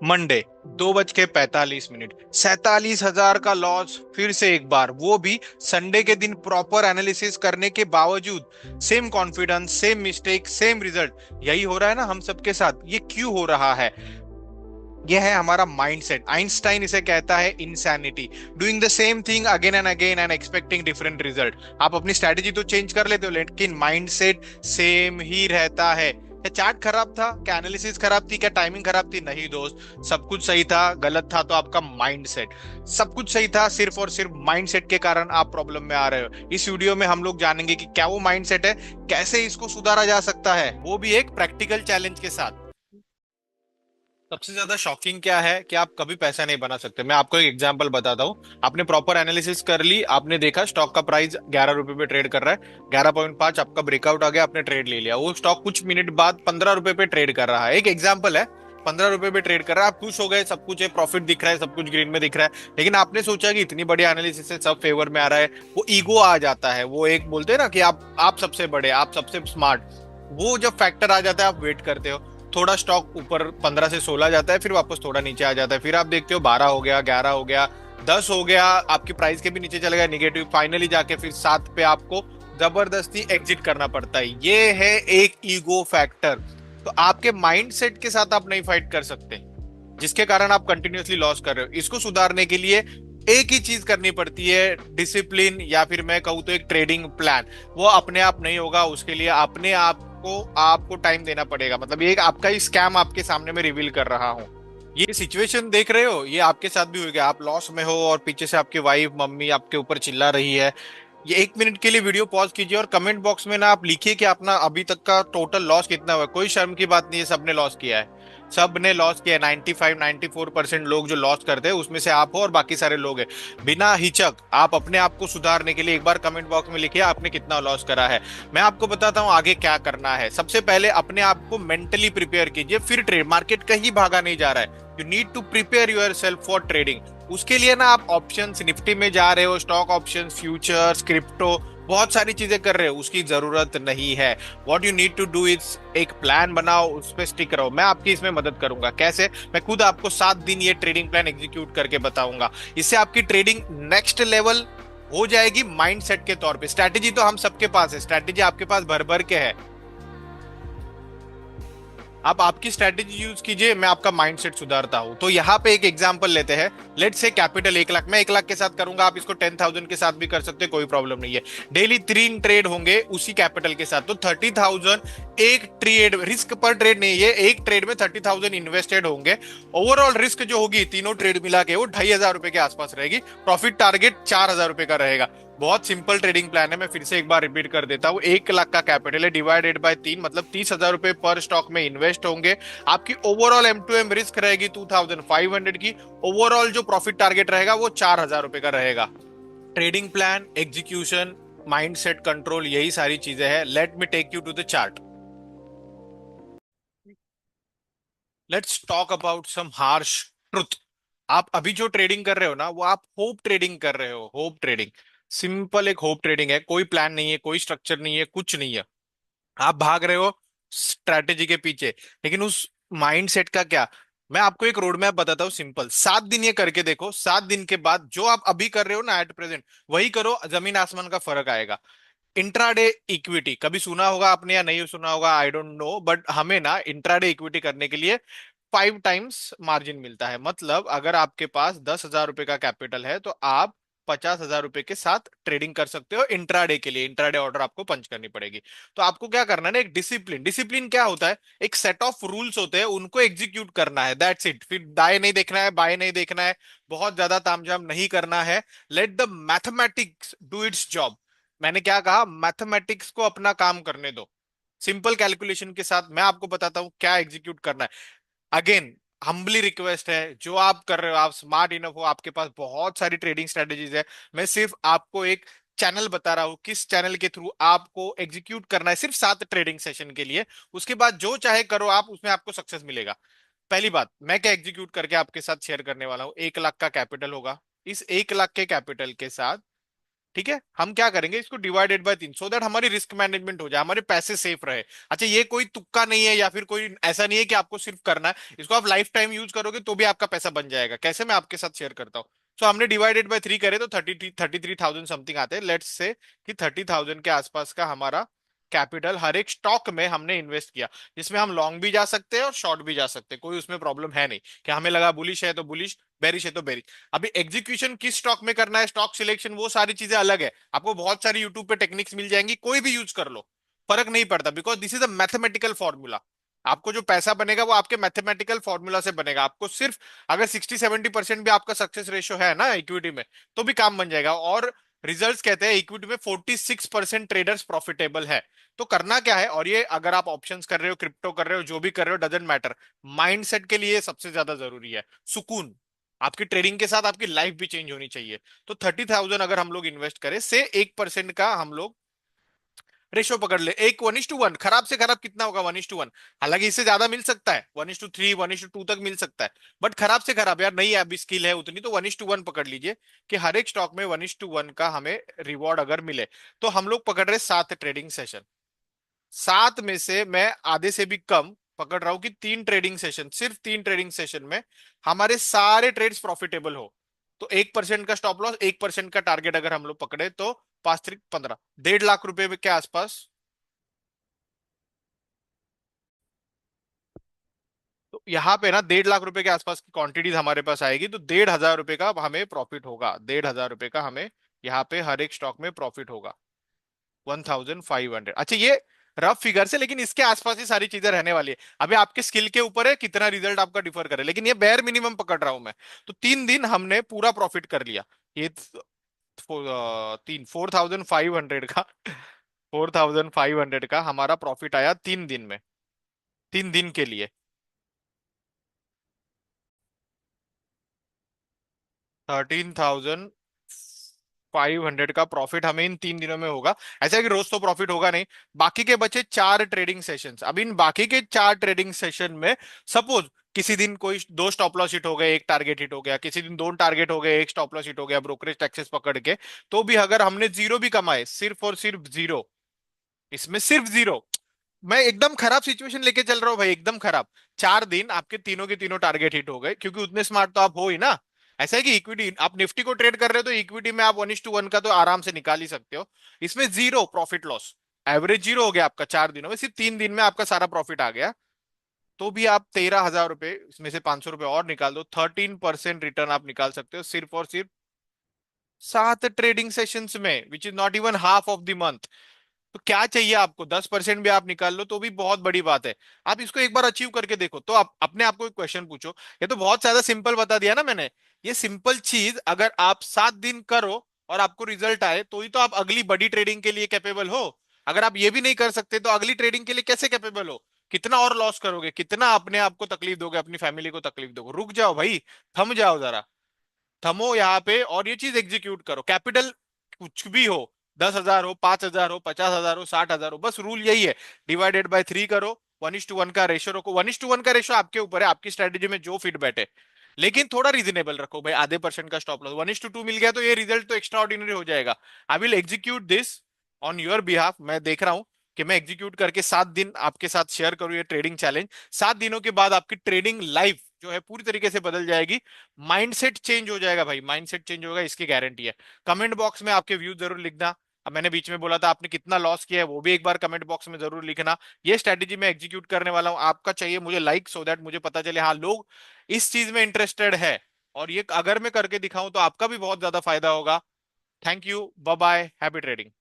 Monday, 2:45, 47,000 का loss फिर से एक बार, वो भी संडे के दिन प्रॉपर एनालिसिस करने के बावजूद। Same confidence, same mistake, same result. यही हो रहा है ना हम सबके साथ। ये क्यों हो रहा है? यह है हमारा माइंडसेट। आइंस्टाइन इसे कहता है insanity. Doing the same thing again and again and expecting different result. आप अपनी स्ट्रैटेजी तो चेंज कर लेते हो, लेकिन माइंडसेट सेम ही रहता है। क्या चार्ट खराब था? क्या एनालिसिस खराब थी? क्या टाइमिंग खराब थी? नहीं दोस्त, सब कुछ सही था। गलत था तो आपका माइंडसेट। सब कुछ सही था, सिर्फ और सिर्फ माइंडसेट के कारण आप प्रॉब्लम में आ रहे हो। इस वीडियो में हम लोग जानेंगे कि क्या वो माइंडसेट है, कैसे इसको सुधारा जा सकता है, वो भी एक प्रैक्टिकल चैलेंज के साथ। सबसे ज्यादा शॉकिंग क्या है कि आप कभी पैसा नहीं बना सकते। मैं आपको एक एग्जांपल बताता हूँ। आपने प्रॉपर एनालिसिस कर ली, आपने देखा स्टॉक का प्राइस 11 रुपए पे ट्रेड कर रहा है, 11.5 आपका ब्रेकआउट आ गया, आपने ट्रेड ले लिया। वो स्टॉक कुछ मिनट बाद 15 रुपए पे ट्रेड कर रहा है। एक एग्जाम्पल है, 15 रुपए पे ट्रेड कर रहा है। आप खुश हो गए, सब कुछ है, प्रॉफिट दिख रहा है, सब कुछ ग्रीन में दिख रहा है। लेकिन आपने सोचा कि इतनी बड़ी एनालिसिस है, सब फेवर में आ रहा है। वो ईगो आ जाता है, वो एक बोलते हैं ना कि आप सबसे बड़े, आप सबसे स्मार्ट। वो जब फैक्टर आ जाता है, आप वेट करते हो। थोड़ा स्टॉक ऊपर 15 से 16 जाता है, फिर वापस थोड़ा नीचे आ जाता है, फिर आप देखते हो 12 हो गया, 11 हो गया, 10 हो गया, आपकी प्राइस के भी नीचे चले गया निगेटिव, फाइनली जाके फिर 7 पे आपको जबरदस्ती एग्जिट करना पड़ता है। ये है एक ईगो फैक्टर। तो आपके माइंड सेट के साथ आप नहीं फाइट कर सकते, जिसके कारण आप कंटिन्यूअसली लॉस कर रहे हो। इसको सुधारने के लिए एक ही चीज करनी पड़ती है, डिसिप्लिन, या फिर मैं कहूँ तो एक ट्रेडिंग प्लान। वो अपने आप नहीं होगा, उसके लिए अपने आप को आपको टाइम देना पड़ेगा। मतलब ये एक आपका ही स्कैम आपके सामने में रिवील कर रहा हूँ। ये सिचुएशन देख रहे हो, ये आपके साथ भी हो गया। आप लॉस में हो और पीछे से आपकी वाइफ मम्मी आपके ऊपर चिल्ला रही है। ये 1 मिनट के लिए वीडियो पॉज कीजिए और कमेंट बॉक्स में ना आप लिखिए कि अपना अभी तक का टोटल लॉस कितना हुआ है। कोई शर्म की बात नहीं है, सबने लॉस किया है। सबने लॉस किया है। 95-94% लोग जो लॉस करते हैं उसमें से आप हो और बाकी सारे लोग हैं। बिना हिचक आप अपने आप को सुधारने के लिए एक बार कमेंट बॉक्स में लिखिए आपने कितना लॉस करा है। मैं आपको बताता हूँ आगे क्या करना है। सबसे पहले अपने आप को मेंटली प्रिपेयर कीजिए, फिर ट्रेड। मार्केट कहीं भागा नहीं जा रहा है। You need to prepare yourself for trading. उसके लिए ना आप ऑप्शंस निफ्टी में जा रहे हो, स्टॉक ऑप्शंस, फ्यूचर्स, क्रिप्टो, बहुत सारी चीजें कर रहे हो, उसकी जरूरत नहीं है। What you need to do is एक प्लान बनाओ, उस पर स्टिक रहो। मैं आपकी इसमें मदद करूंगा। कैसे? मैं खुद आपको 7 दिन ये ट्रेडिंग प्लान एग्जीक्यूट करके बताऊंगा। इससे आपकी ट्रेडिंग नेक्स्ट लेवल हो जाएगी माइंडसेट के तौर पे। स्ट्रैटेजी तो हम सबके पास है, स्ट्रैटेजी आपके पास भर भर के है। आप आपकी स्ट्रैटेजी यूज कीजिए, मैं आपका माइंडसेट सुधारता हूं। तो यहाँ पे एक एग्जांपल लेते हैं। लेट्स से कैपिटल 1 लाख, मैं 1 लाख के साथ करूंगा, आप इसको 10,000 के साथ भी कर सकते हैं, कोई प्रॉब्लम नहीं है। डेली 3 ट्रेड होंगे उसी कैपिटल के साथ, तो 30,000 एक ट्रेड। रिस्क पर ट्रेड नहीं है, एक ट्रेड में 30,000 इन्वेस्टेड होंगे। ओवरऑल रिस्क जो होगी तीनों ट्रेड मिला के वो 2,500 रुपए के आसपास रहेगी। प्रॉफिट टारगेट 4,000 रुपए का रहेगा। बहुत सिंपल ट्रेडिंग प्लान है। मैं फिर से एक बार रिपीट कर देता हूँ। 1 लाख का कैपिटल है, डिवाइडेड बाय 3, मतलब 30,000 रुपए पर स्टॉक में इन्वेस्ट होंगे। आपकी ओवरऑल M2M रिस्क रहेगी 2,500 की। ओवरऑल जो प्रॉफिट टारगेट रहेगा वो 4,000 रुपए का रहेगा। Trading plan, execution, mindset control, यही सारी चीजें हैं। Let me take you to the chart. Let's talk about some harsh truth. आप अभी जो ट्रेडिंग कर रहे हो ना, वो आप होप ट्रेडिंग कर रहे हो। होप ट्रेडिंग, सिंपल एक होप ट्रेडिंग है। कोई प्लान नहीं है, कोई स्ट्रक्चर नहीं है, कुछ नहीं है। आप भाग रहे हो स्ट्रैटेजी के पीछे, लेकिन उस माइंडसेट का क्या? मैं आपको एक रोड मैप बताता हूँ सिंपल। 7 दिन ये करके देखो, 7 दिन के बाद जो आप अभी कर रहे हो ना एट प्रेजेंट, वही करो, जमीन आसमान का फर्क आएगा। इंट्राडे इक्विटी कभी सुना होगा आपने या नहीं सुना होगा, आई डोंट नो, बट हमें ना इंट्राडे इक्विटी करने के लिए 5 टाइम्स मार्जिन मिलता है। मतलब अगर आपके पास 10,000 रुपए का कैपिटल है तो आप 50,000 रुपए के साथ ट्रेडिंग कर सकते हो इंट्राडे के लिए। इंट्राडे ऑर्डर आपको पंच करनी पड़ेगी। तो आपको क्या करना है ना, एक डिसिप्लिन। डिसिप्लिन क्या होता है? एक सेट ऑफ रूल्स होते हैं, उनको एग्जीक्यूट करना है, दैट्स इट। फिर दाएं नहीं देखना है, बाएं नहीं देखना है, बहुत ज्यादा तामझाम नहीं करना है। Let the mathematics do it's job. मैंने क्या कहा? मैथमेटिक्स को अपना काम करने दो। सिंपल कैलकुलेशन के साथ मैं आपको बताता हूं क्या एग्जीक्यूट करना है। अगेन, हम्बली रिक्वेस्ट है, जो आप कर रहे हो, आप स्मार्ट इनफ हो, आपके पास बहुत सारी ट्रेडिंग स्ट्रेटेजीज है। मैं सिर्फ आपको एक चैनल बता रहा हूं, किस चैनल के थ्रू आपको एग्जीक्यूट करना है, सिर्फ 7 ट्रेडिंग सेशन के लिए। उसके बाद जो चाहे करो आप, उसमें आपको सक्सेस मिलेगा। पहली बात, मैं क्या एग्जीक्यूट करके आपके साथ शेयर करने वाला हूँ। 1 लाख का कैपिटल होगा। इस 1 लाख के कैपिटल के साथ ठीक है, हम क्या करेंगे, इसको डिवाइडेड बाय 3, सो दैट हमारी रिस्क मैनेजमेंट हो जाए, हमारे पैसे सेफ रहे। अच्छा, ये कोई तुक्का नहीं है, या फिर कोई ऐसा नहीं है कि आपको सिर्फ करना है, इसको आप लाइफ टाइम यूज करोगे तो भी आपका पैसा बन जाएगा। कैसे, मैं आपके साथ शेयर करता हूँ। सो हमने डिवाइडेड बाय 3 करे तो 33,000 समथिंग आते हैं। लेट्स से कि 30,000 के आसपास का हमारा कैपिटल हर एक स्टॉक में हमने इन्वेस्ट किया, जिसमें हम लॉन्ग भी जा सकते हैं और शॉर्ट भी जा सकते हैं, कोई उसमें प्रॉब्लम है नहीं। कि हमें लगा बुलिश है तो बुलिश, बेरिश है तो बेरिश। अभी एग्जीक्यूशन किस स्टॉक में करना है, स्टॉक सिलेक्शन, वो सारी चीजें अलग है। आपको बहुत सारी यूट्यूब पे टेक्निक्स मिल जाएंगी, कोई भी यूज कर लो, फर्क नहीं पड़ता, because this is a mathematical formula. आपको जो पैसा बनेगा वो आपके मैथमेटिकल फॉर्मूला से बनेगा। आपको सिर्फ अगर 60-70% भी आपका सक्सेस रेशियो है ना इक्विटी में, तो भी काम बन जाएगा। और रिजल्ट्स कहते हैं इक्विटी में 46% ट्रेडर्स प्रॉफिटेबल है। तो करना क्या है, और ये अगर आप ऑप्शंस कर रहे हो, क्रिप्टो कर रहे हो, जो भी कर रहे हो, डजेंट मैटर, माइंडसेट के लिए सबसे ज्यादा जरूरी है सुकून। आपकी ट्रेडिंग के साथ आपकी लाइफ भी चेंज होनी चाहिए। तो 30,000 अगर हम लोग इन्वेस्ट करें, से 1% का हम लोग रेशो पकड़ ले, एक 1:1, खराब से खराब कितना होगा, 1:1। हालांकि इससे ज्यादा मिल सकता है, 1:3, 1:2 तक मिल सकता है। बट खराब से खराब यार, नहीं अभी स्किल है उतनी, तो 1:1 पकड़ लीजिए। कि हर एक स्टॉक में 1:1 का हमें रिवॉर्ड अगर मिले, तो हम लोग पकड़ रहे 7 ट्रेडिंग सेशन। 7 में से मैं आधे से भी कम पकड़ रहा हूं कि 3 ट्रेडिंग सेशन, सिर्फ 3 ट्रेडिंग सेशन में हमारे सारे ट्रेड्स प्रॉफिटेबल हो। तो 1% का स्टॉप लॉस, 1% का टारगेट अगर हम लोग पकड़े, तो 5 3 15, 1.5 लाख रुपए के आसपास। तो यहाँ पे ना 1.5 लाख रुपए के आसपास की क्वांटिटीज हमारे पास आएगी, तो 1,500 रुपए का हमें प्रॉफिट होगा। 1,500 रुपए का हमें यहाँ पे हर एक स्टॉक में प्रॉफिट होगा। 1,500, अच्छा ये रफ फिगर से, लेकिन इसके आसपास ही सारी चीजें रहने वाली है। अभी आपके स्किल के ऊपर है कितना रिजल्ट आपका डिफर करे, लेकिन ये बेयर मिनिमम पकड़ रहा हूं मैं। तो 3 दिन हमने पूरा प्रॉफिट कर लिया। ये 4,500 का 4,500 का हमारा प्रॉफिट आया 3 दिन में, 3 दिन के लिए। 13,500 का प्रॉफिट हमें इन 3 दिनों में होगा। ऐसा है कि रोज तो प्रॉफिट होगा नहीं। बाकी के बचे 4 ट्रेडिंग सेशंस। अब इन बाकी के 4 ट्रेडिंग सेशन में सपोज किसी दिन कोई 2 स्टॉप लॉस हिट हो गए, एक टारगेट हिट हो गया, किसी दिन 2 टारगेट हो गए, एक स्टॉप लॉस हिट हो गया, ब्रोकरेज टैक्सेस पकड़ के, तो भी अगर हमने जीरो भी कमाए, सिर्फ और सिर्फ जीरो, इसमें सिर्फ जीरो, मैं एकदम खराब सिचुएशन लेके चल रहा हूँ भाई, एकदम खराब। 4 दिन आपके तीनों के तीनों टारगेट हिट हो गए, क्योंकि उतने स्मार्ट तो आप हो ही ना। ऐसा है कि इक्विटी, आप निफ्टी को ट्रेड कर रहे हो तो इक्विटी में आप 1:1 का तो आराम से निकाल ही सकते हो। इसमें zero profit loss, average zero हो गया आपका 4 दिनों में, सिर्फ 3 दिन में आपका सारा प्रॉफिट आ गया। तो भी आप 13,000 रुपए, इसमें से 500 रुपए और निकाल दो, 13% रिटर्न आप निकाल सकते हो, सिर्फ और सिर्फ 7 ट्रेडिंग सेशंस में, which is not even half of the month. तो क्या चाहिए आपको, 10% भी आप निकाल लो तो भी बहुत बड़ी बात है। आप इसको एक बार अचीव करके देखो। तो आप अपने आप को एक क्वेश्चन पूछो, ये तो बहुत ज्यादा सिंपल बता दिया ना मैंने। ये सिंपल चीज अगर आप 7 दिन करो और आपको रिजल्ट आए, तो ही तो आप अगली बड़ी ट्रेडिंग के लिए कैपेबल हो। अगर आप ये भी नहीं कर सकते तो अगली ट्रेडिंग के लिए कैसे कैपेबल हो। कितना और लॉस करोगे, कितना अपने आप को तकलीफ दोगे, अपनी फैमिली को तकलीफ दोगे। रुक जाओ भाई, थम जाओ जरा, थमो यहाँ पे और ये चीज एग्जीक्यूट करो। कैपिटल कुछ भी हो, 10,000 हो, 5,000 हो, 50,000 हो, 60,000 हो, बस रूल यही है, डिवाइडेड बाय 3 करो, 1:1 का रेशो रखो। 1:1 का रेशो आपके ऊपर है, आपकी स्ट्रेटेजी में जो फिट बैठे, लेकिन थोड़ा रीजनेबल रखो भाई, आधे परसेंट का स्टॉप लॉस। 1:2 मिल गया तो ये रिजल्ट तो एक्स्ट्रा ऑर्डिनरी हो जाएगा। I will execute this on your behalf. मैं देख रहा हूं कि मैं एग्जीक्यूट करके 7 दिन आपके साथ शेयर करूं ये ट्रेडिंग चैलेंज। 7 दिनों के बाद आपकी ट्रेडिंग लाइफ जो है पूरी तरीके से बदल जाएगी। माइंडसेट चेंज हो जाएगा भाई, माइंडसेट चेंज होगा, इसकी गारंटी है। कमेंट बॉक्स में आपके व्यू जरूर लिखना। अब मैंने बीच में बोला था आपने कितना लॉस किया है, वो भी एक बार कमेंट बॉक्स में जरूर लिखना। ये स्ट्रेटेजी मैं एग्जीक्यूट करने वाला हूं, आपका चाहिए मुझे लाइक, सो दैट मुझे पता चले हाँ लोग इस चीज में इंटरेस्टेड है। और ये अगर मैं करके दिखाऊं तो आपका भी बहुत ज्यादा फायदा होगा। Thank you, bye bye, happy trading.